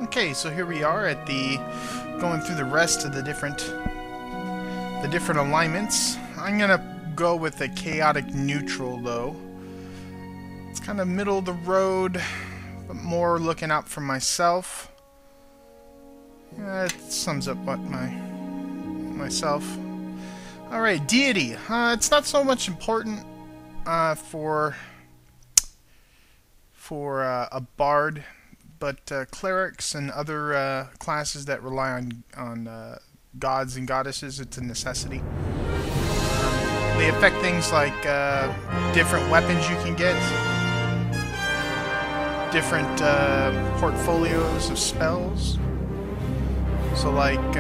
Okay, so here we are at the going through the rest of the different alignments. I'm gonna go with a chaotic neutral though. It's kind of middle of the road, but more looking out for myself. Yeah, it sums up what myself. All right, deity. It's not so much important for a bard. But clerics and other classes that rely on gods and goddesses, it's a necessity. They affect things like different weapons you can get, different portfolios of spells. So like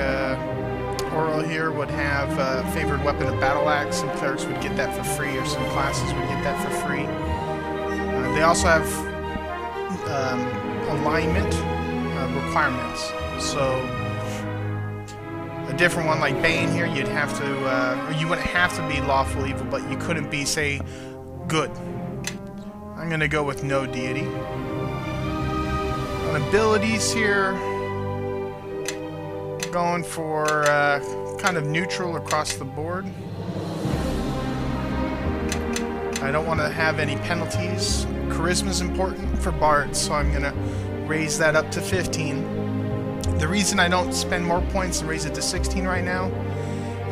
Oral here would have a favored weapon of battle axe, and clerics would get that for free, or some classes would get that for free. They also have alignment requirements. So a different one like Bane here, you'd have to, or you wouldn't have to be lawful evil, but you couldn't be, say, good. I'm gonna go with no deity. On abilities here, going for kind of neutral across the board. I don't want to have any penalties. Charisma is important for bards, so I'm going to raise that up to 15. The reason I don't spend more points and raise it to 16 right now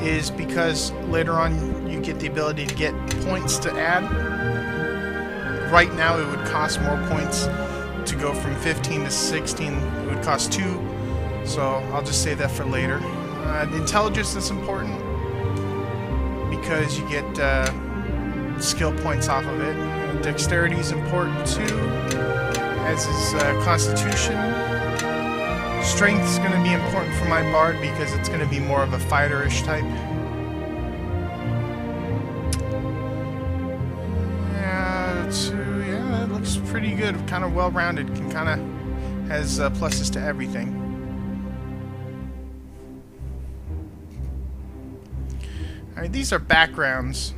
is because later on you get the ability to get points to add. Right now it would cost more points to go from 15 to 16. It would cost 2, so I'll just save that for later. Intelligence is important because you get skill points off of it. Dexterity is important too, as is Constitution. Strength is going to be important for my bard because it's going to be more of a fighter-ish type. Yeah, it looks pretty good. Kind of well-rounded. Kind of has pluses to everything. All right, these are backgrounds.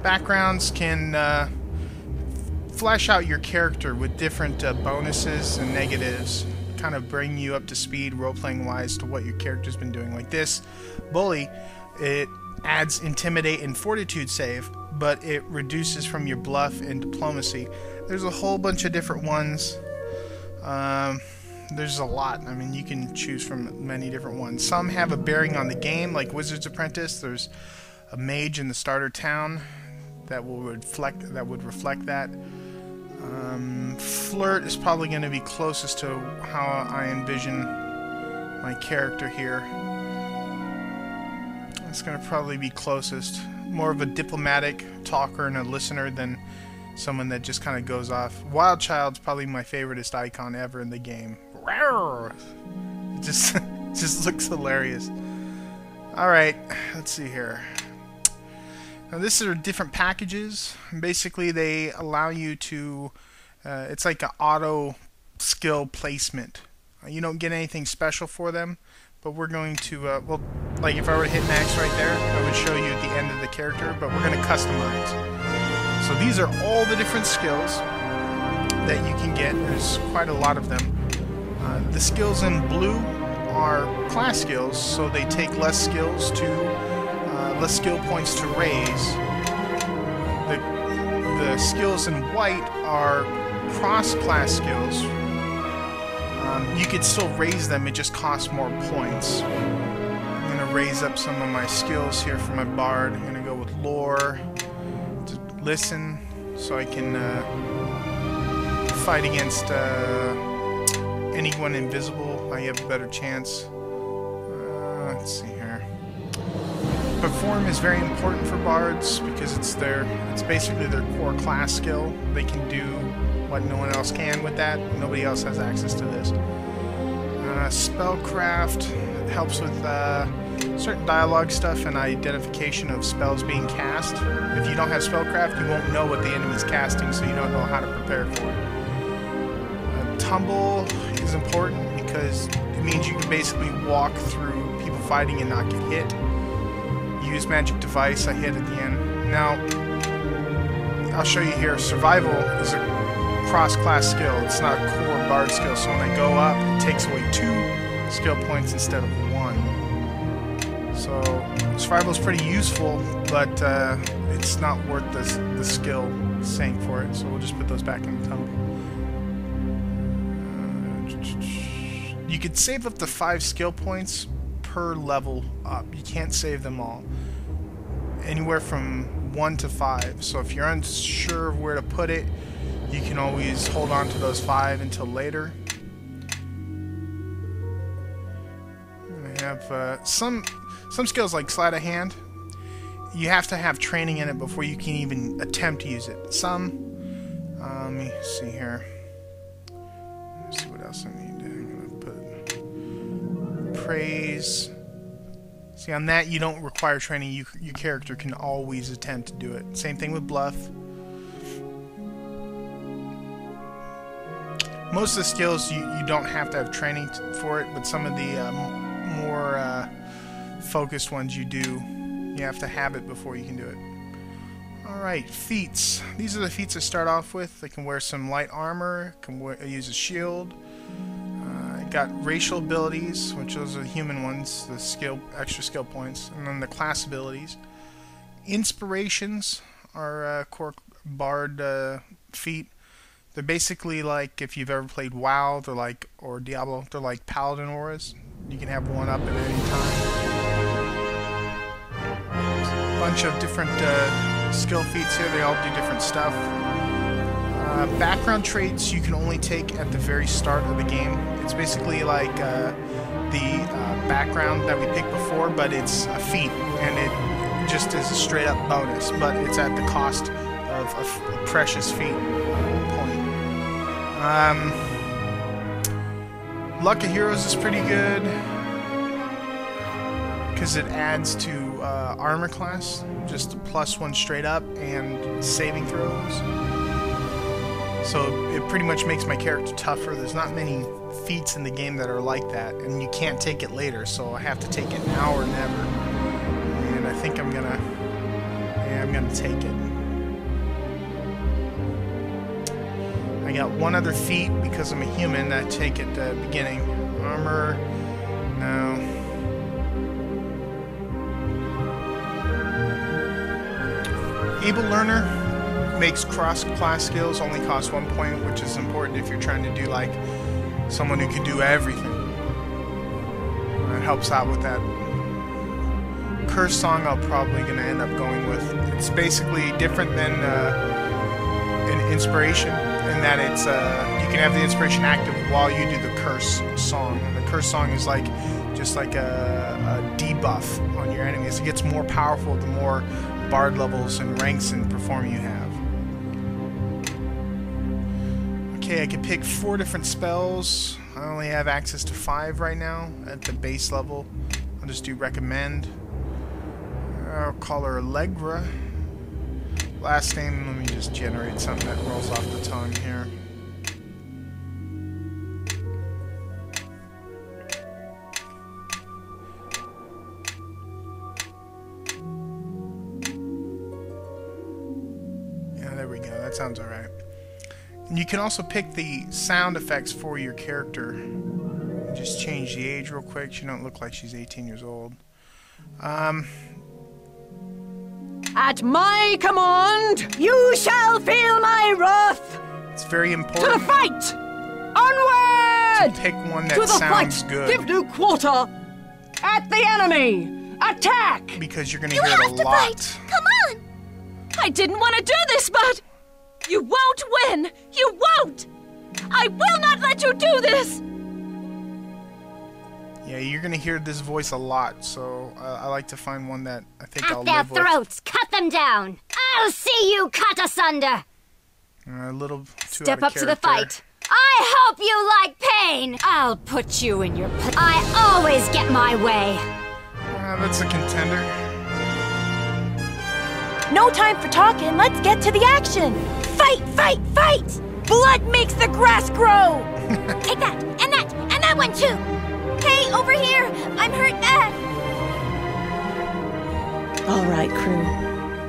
Backgrounds can flesh out your character with different bonuses and negatives, kind of bring you up to speed role-playing wise to what your character's been doing. Like this bully, it adds intimidate and fortitude save, but it reduces from your bluff and diplomacy. There's a whole bunch of different ones. There's a lot. I mean, you can choose from many different ones. Some have a bearing on the game, like Wizard's Apprentice. There's a mage in the starter town that would reflect that. Flirt is probably going to be closest to how I envision my character here. It's going to probably be closest. More of a diplomatic talker and a listener than someone that just kind of goes off. Wild Child's probably my favoriteest icon ever in the game. It just looks hilarious. Alright, let's see here. Now, this are different packages. Basically, they allow you to... it's like an auto skill placement. You don't get anything special for them, but we're going to... well, like if I were to hit max right there, I would show you at the end of the character, but we're going to customize. So these are all the different skills that you can get. There's quite a lot of them. The skills in blue are class skills, so they take less skills less skill points to raise. The skills in white are cross-class skills. You could still raise them, it just costs more points. I'm going to raise up some of my skills here for my bard. I'm going to go with lore, to listen, so I can fight against anyone invisible. I have a better chance. Let's see here. Perform is very important for bards because it's basically their core class skill. They can do what no one else can with that. Nobody else has access to this. Spellcraft helps with certain dialogue stuff and identification of spells being cast. If you don't have spellcraft, you won't know what the enemy's casting, so you don't know how to prepare for it. Tumble is important because it means you can basically walk through people fighting and not get hit. Use magic device, I hit at the end. Now, I'll show you here. Survival is a cross-class skill. It's not a core bard skill, so when I go up, it takes away 2 skill points instead of 1. So survival is pretty useful, but it's not worth the skill saying for it. So we'll just put those back in the temple. You could save up to 5 skill points per level up. You can't save them all. Anywhere from 1 to 5. So if you're unsure of where to put it, you can always hold on to those 5 until later. I have some skills like sleight of hand. You have to have training in it before you can even attempt to use it. Some, let me see here. Let's see what else I need. I'm gonna put praise. See, on that you don't require training. Your character can always attempt to do it. Same thing with bluff. Most of the skills you don't have to have training for it, but some of the more focused ones you do. You have to have it before you can do it. Alright, feats. These are the feats I start off with. I can wear some light armor, can use a shield. I got racial abilities, which those are the human ones, the extra skill points, and then the class abilities. Inspirations are core bard feat. They're basically like, if you've ever played WoW, they're like, or Diablo, they're like paladin auras. You can have one up at any time. Bunch of different skill feats here. They all do different stuff. Background traits you can only take at the very start of the game. It's basically like the background that we picked before, but it's a feat, and it just is a straight up bonus, but it's at the cost of a precious feat point. Luck of Heroes is pretty good because it adds to armor class, just a +1 straight up, and saving throws. So it pretty much makes my character tougher. There's not many feats in the game that are like that, and you can't take it later, so I have to take it now or never. And I think I'm gonna take it. I got one other feat because I'm a human that I take at the beginning. Armor, no. Able Learner makes cross-class skills only cost 1 point, which is important if you're trying to do like someone who can do everything. It helps out with that. Curse Song I'm probably going to end up going with. It's basically different than an Inspiration in that it's you can have the Inspiration active while you do the Curse Song. And the Curse Song is like just like a debuff on your enemies. It gets more powerful the more bard levels and ranks and perform you have. Okay, I can pick 4 different spells. I only have access to 5 right now at the base level. I'll just do recommend. I'll call her Allegra. Last name, let me just generate something that rolls off the tongue here. There we go, that sounds alright. And you can also pick the sound effects for your character. Just change the age real quick. She don't look like she's 18 years old. At my command, you shall feel my wrath! It's very important to the fight! Onward! to pick one that to the sounds fight! good. Give no quarter! At the enemy! Attack! Because you're gonna hear it a lot. You have to fight! Come on! I didn't want to do this, but you won't win! You won't! I will not let you do this! Yeah, you're gonna hear this voice a lot, so I like to find one that I think I'll At their live with. throats, cut them down! I'll see you cut asunder! A little too Step out up of to the character. fight! I hope you like pain! I'll put you in your place. I always get my way! That's a contender. No time for talking, let's get to the action! Fight, fight, fight! Blood makes the grass grow! Take that, and that one too! Hey, over here! I'm hurt bad! All right, crew.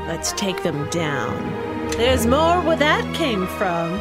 Let's take them down. There's more where that came from.